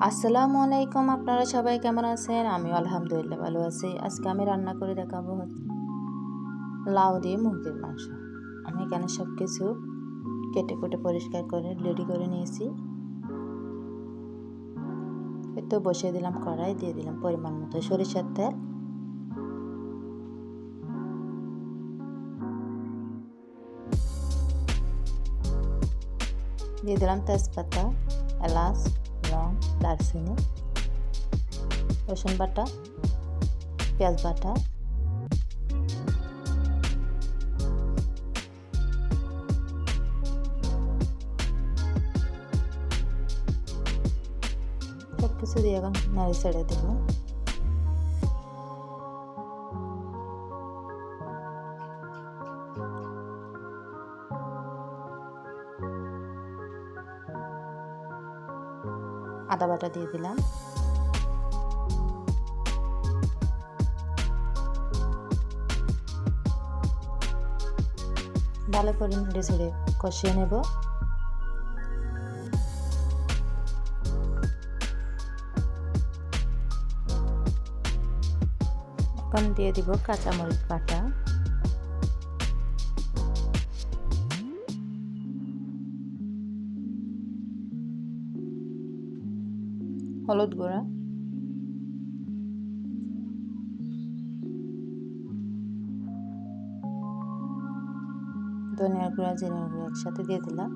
আসসালামু আলাইকুম। আপনারা সবাই কেমন আছেন? আমি আলহামদুলিল্লাহ ভালো আছি। আজকে আমি রান্না করে দেখাবো লাউ দিয়ে মুরগির মাংস। আমি এখানে সব কিছু কেটে কুটে পরিষ্কার করে রেডি করে নিয়েছি। তো বসিয়ে দিলাম কড়াই, দিয়ে দিলাম পরিমাণ মতো সরিষার তেল, দিয়ে দিলাম তেজপাতা, এলাচ, লং, দারচিনি, রসুন বাটা, পেঁয়াজ বাটা, সব কিছু দিয়ে এখন নাড়ি ছেড়ে দেবো। আদা বাটা দিয়ে দিলাম, ভালো করে নেড়ে ছেড়ে কষিয়ে নেব। এখন দিয়ে দিব কাঁচামরিচ বাটা, হলুদ গুঁড়া, ধনিয়ার গুঁড়া, জিরার গুঁড়া একসাথে দিয়ে দিলাম।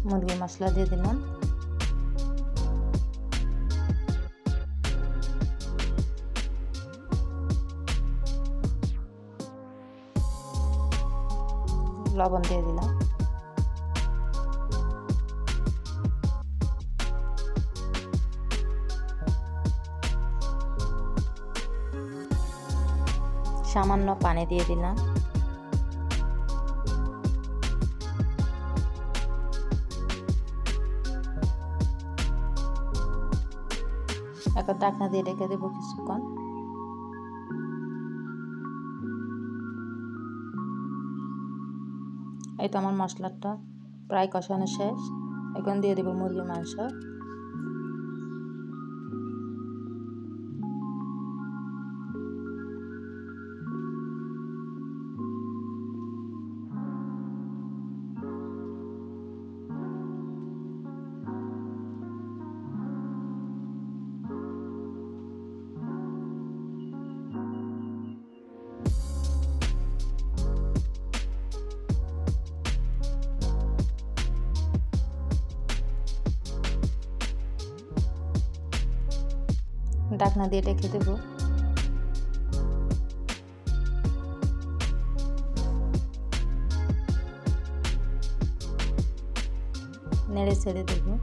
মুরগির মশলা দিয়ে দিলাম, লবণ দিয়ে দিলাম, সামান্য পানি দিয়ে দিলাম। এখন ঢাকনা দিয়ে রেখে দেবো কিছুক্ষণ। এই তো আমার মশলাটা প্রায় কষানো শেষ। এখন দিয়ে দেবো মুরগির মাংস। ঢাকনা দিয়ে রেখে দেবো। নেড়ে ছেড়ে দেবো।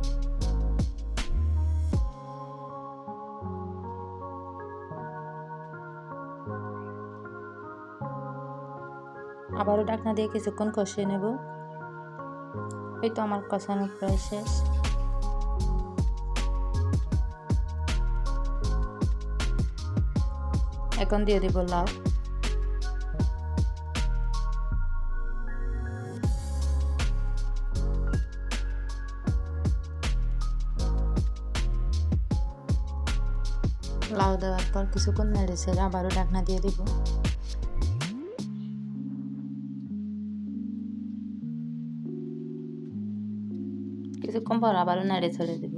আবারও ঢাকনা দিয়ে কিছুক্ষণ কষিয়ে নেব। এই তো আমার কষানো প্রায় শেষ। এখন দিয়ে দেব লাউ। লাউ দেওয়ার পর কিছুক্ষণ নেড়ে ছেড়ে আবারও ঢাকনা দিয়ে দেব। কিছুক্ষণ পর আবারও নেড়ে ছেড়ে দেব।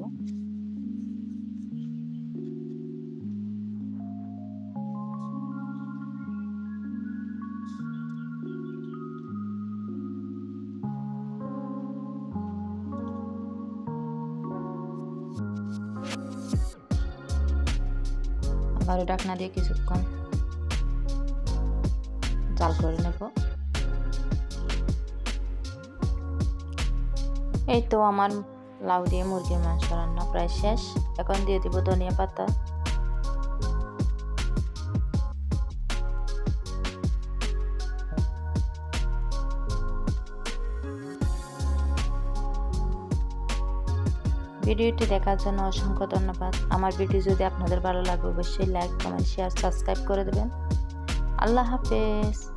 আবারও ঢাকনা দিয়ে কিছুক্ষণ জাল করে নেব। এই তো আমার লাউ দিয়ে মুরগির মাংস রান্না প্রায় শেষ। এখন দিয়ে দিব ধনিয়া পাতা, ভিডিওটি দেখার জন্য অসংখ্য ধন্যবাদ। আমার ভিডিও যদি আপনাদের ভালো লাগে অবশ্যই লাইক, কমেন্ট, শেয়ার, সাবস্ক্রাইব করে দেবেন। আল্লাহ হাফেজ।